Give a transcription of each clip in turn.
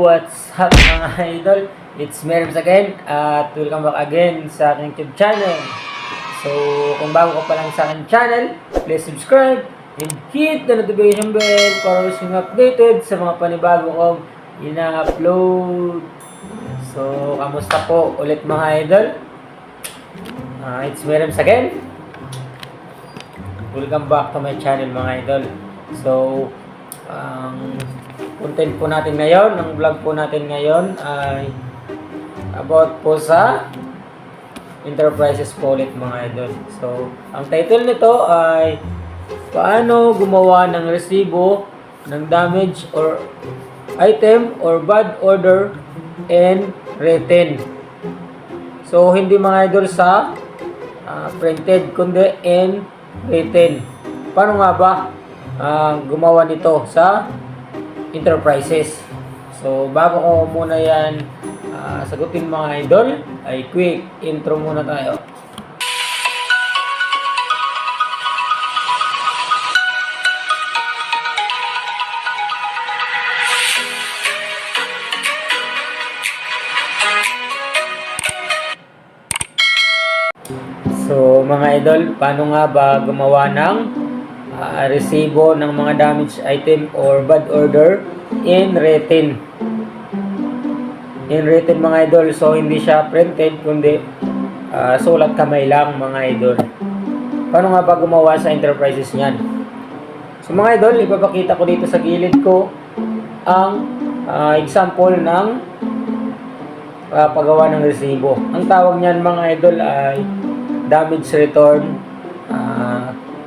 what's up mga idol? It's Merms again at welcome back again sa aking YouTube channel. So, kung bago ka pa lang sa aking channel, please subscribe and hit the notification bell para always updated sa mga panibago kong ina-upload. So, kamusta po ulit mga idol? It's Merms again. Welcome back to my channel mga idol. So, ang content po natin ngayon, ang vlog po natin ngayon ay about po sa enterprises po ulit mga idol. So, ang title nito ay paano gumawa ng resibo ng damage or item or bad order and written. So, hindi mga idol sa printed kundi and written. Paano nga ba gumawa nito sa enterprises? So, bago ko muna yan sagutin mga idol, ay quick intro muna tayo. So, mga idol, paano nga ba gumawa ng resibo ng mga damaged item or bad order in written? In written mga idol, so hindi siya printed kundi sulat kamay lang mga idol. Paano nga ba gumawa sa enterprises niyan? So mga idol, ipapakita ko dito sa gilid ko ang example ng paggawa ng resibo. Ang tawag niyan mga idol ay damage return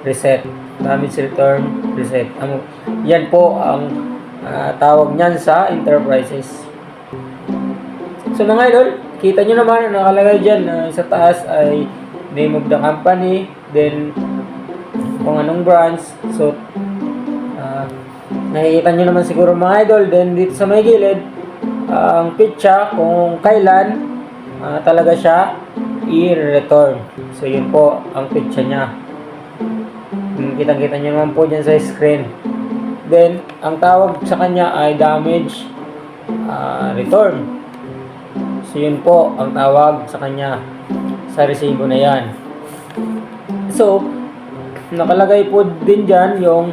reset. Damage return reset. Yan po ang tawag niyan sa enterprises. So mga idol, kita nyo naman ang nakalagay dyan sa taas ay name of the company, then kung anong branch. So nakikita nyo naman siguro mga idol. Then dito sa may gilid ang pitcha kung kailan talaga siya i-return. So yun po ang pitcha nya. Kitang-kita nyo naman po dyan sa screen. Then, ang tawag sa kanya ay damage return. So, yun po ang tawag sa kanya sa resibo na yan. So, nakalagay po din dyan yung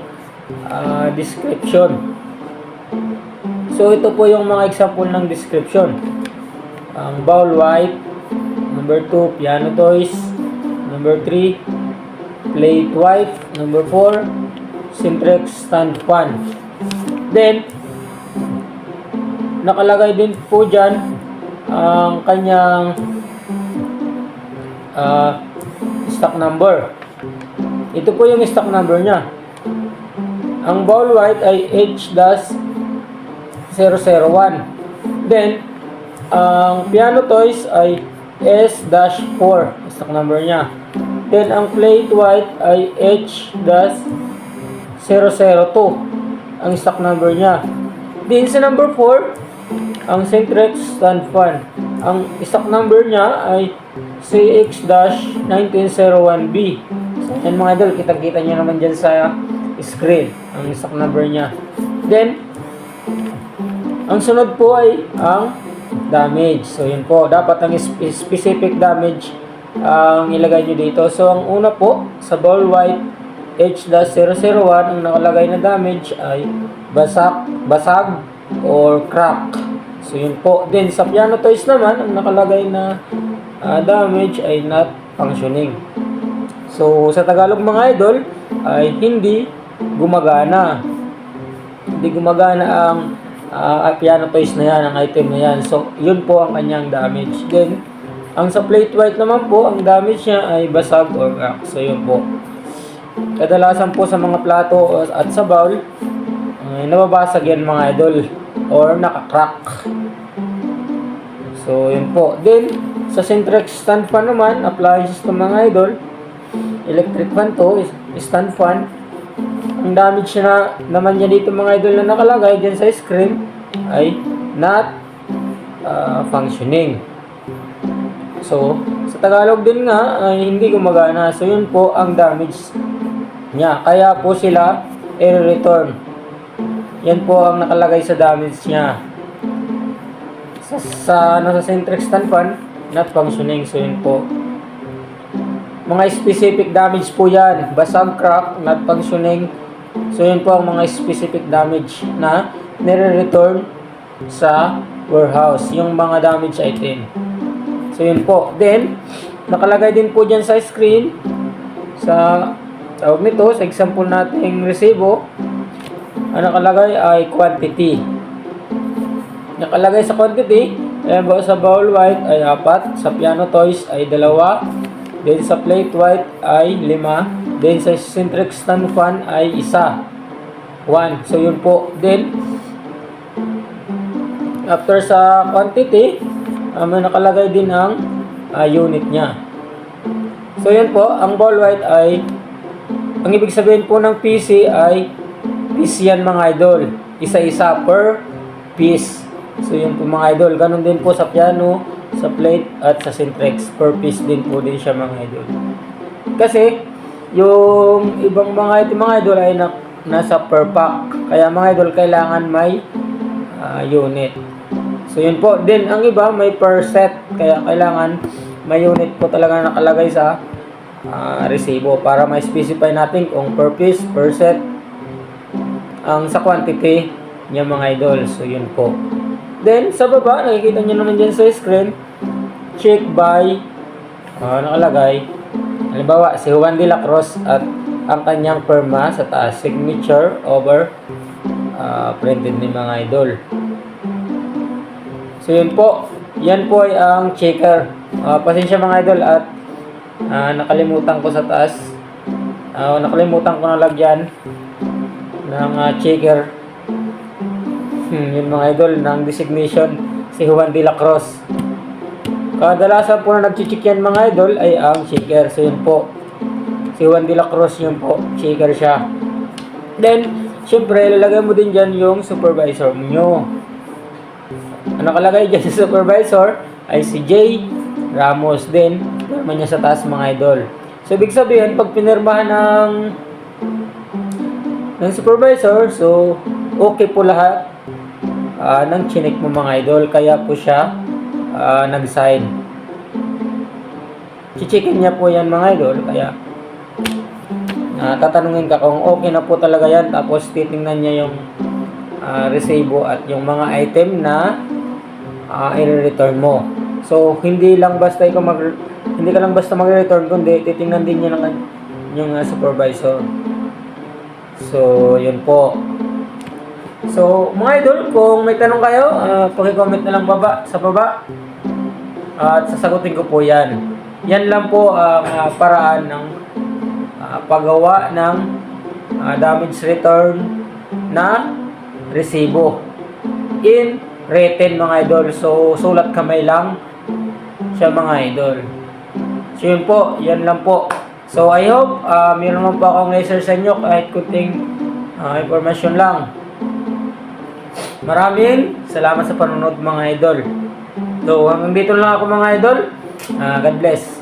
description. So, ito po yung mga example ng description. Ang bowl white, number 2, piano toys, number 3, plate white, number 4, Sintrex stand fan. Then, nakalagay din po dyan ang kanyang stock number. Ito po yung stock number nya. Ang bowl white ay H-001. Then, ang piano toys ay S-4, stock number nya. Then, ang plate white ay H-002, ang stock number niya. Then, sa number 4, ang Sintrex stand fan. Ang stock number niya ay CX-1901B. So, yan mga idol, kitang-kita nyo naman dyan sa screen, ang stock number niya. Then, ang sunod po ay ang damage. So, yun po, dapat ang specific damage ang ilagay nyo dito. So, ang una po, sa bowl white H-001, ang nakalagay na damage ay basag or crack. So, yun po. Then, sa piano toys naman, ang nakalagay na damage ay not functioning. So, sa Tagalog mga idol, ay hindi gumagana. Hindi gumagana ang piano toys na yan, ang item na yan. So, yun po ang kanyang damage. Then, ang sa plate white naman po, ang damage niya ay basag or crack. So, yun po. Kadalasan po sa mga plato at sa bowl, nababasag yan mga idol or nakakrack. So, yun po. Then, sa Sintrex stand fan naman, appliances to mga idol, electric fan to, stand fan. Ang damage na naman niya dito mga idol na nakalagay dyan sa screen ay not functioning. So, sa Tagalog din nga ay hindi gumagana. So, yun po ang damage niya. Kaya po sila i-return. Yan po ang nakalagay sa damage niya. sa Centrex stand fan, not functioning. So yun po. Mga specific damage po yan. Basag, crack, not functioning. So yun po ang mga specific damage na nire-return sa warehouse. Yung mga damage item. So yun po. Then, nakalagay din po dyan sa screen, sa tawag nito, sa example nating resibo, ang nakalagay ay quantity. Nakalagay sa quantity, sa bowl white ay 4, sa piano toys ay 2, then sa plate white ay 5, then sa Centrex stand fan ay 1. So yun po. Then, after sa quantity, may nakalagay din ang unit niya. So yun po, ang bowl white ay, ang ibig sabihin po ng PC ay piece yan mga idol. Isa-isa per piece. So yun po mga idol. Ganon din po sa piano, sa plate at sa Centrex. Per piece din po din siya mga idol. Kasi yung ibang mga item mga idol ay nasa per pack. Kaya mga idol kailangan may unit. So yun po. Then ang iba may per set. Kaya kailangan may unit po talaga nakalagay sa resibo para ma-specify natin kung per piece, per set ang sa quantity niya mga idol. So yun po. Then sa baba nakikita nyo naman dyan sa screen, check by nakalagay halimbawa si Juan de la Cruz at ang kanyang perma sa taas, signature over printed ni mga idol. So yun po, yan po ay ang checker. Pasensya mga idol at nakalimutan ko sa taas, nakalimutan ko na lagyan ng checker yun mga idol ng designation, si Juan de la Cruz. Kadalasan po na nag-check yan mga idol ay ang checker. So yun po, si Juan de la Cruz yun po, checker siya. Then syempre ilalagay mo din dyan yung supervisor nyo. Ang nakalagay dyan sa supervisor ay si J. Ramos din, pirma niya sa taas mga idol. So ibig sabihin pag pinirmahan ng supervisor, so okay po lahat ng chinik mo mga idol, kaya po siya nag-sign. Chichikin niya po yan mga idol, kaya tatanungin ka kung okay na po talaga yan, tapos titingnan niya yung resibo at yung mga item na i-return mo. So hindi lang basta hindi ka lang basta mag-return, kundi titingnan din niya ng yung supervisor. So yun po. So mga idol, kung may tanong kayo, paki-comment na lang sa baba at sasagutin ko po yan. Yan lang po ang paraan ng paggawa ng damage return na resibo in written mga idol. So sulat kamay lang siya mga idol. So yun po, yan lang po. So I hope meron naman po akong laser sa inyo kahit kunting information lang. Maraming salamat sa panonood mga idol. So hanggang dito lang ako mga idol. God bless.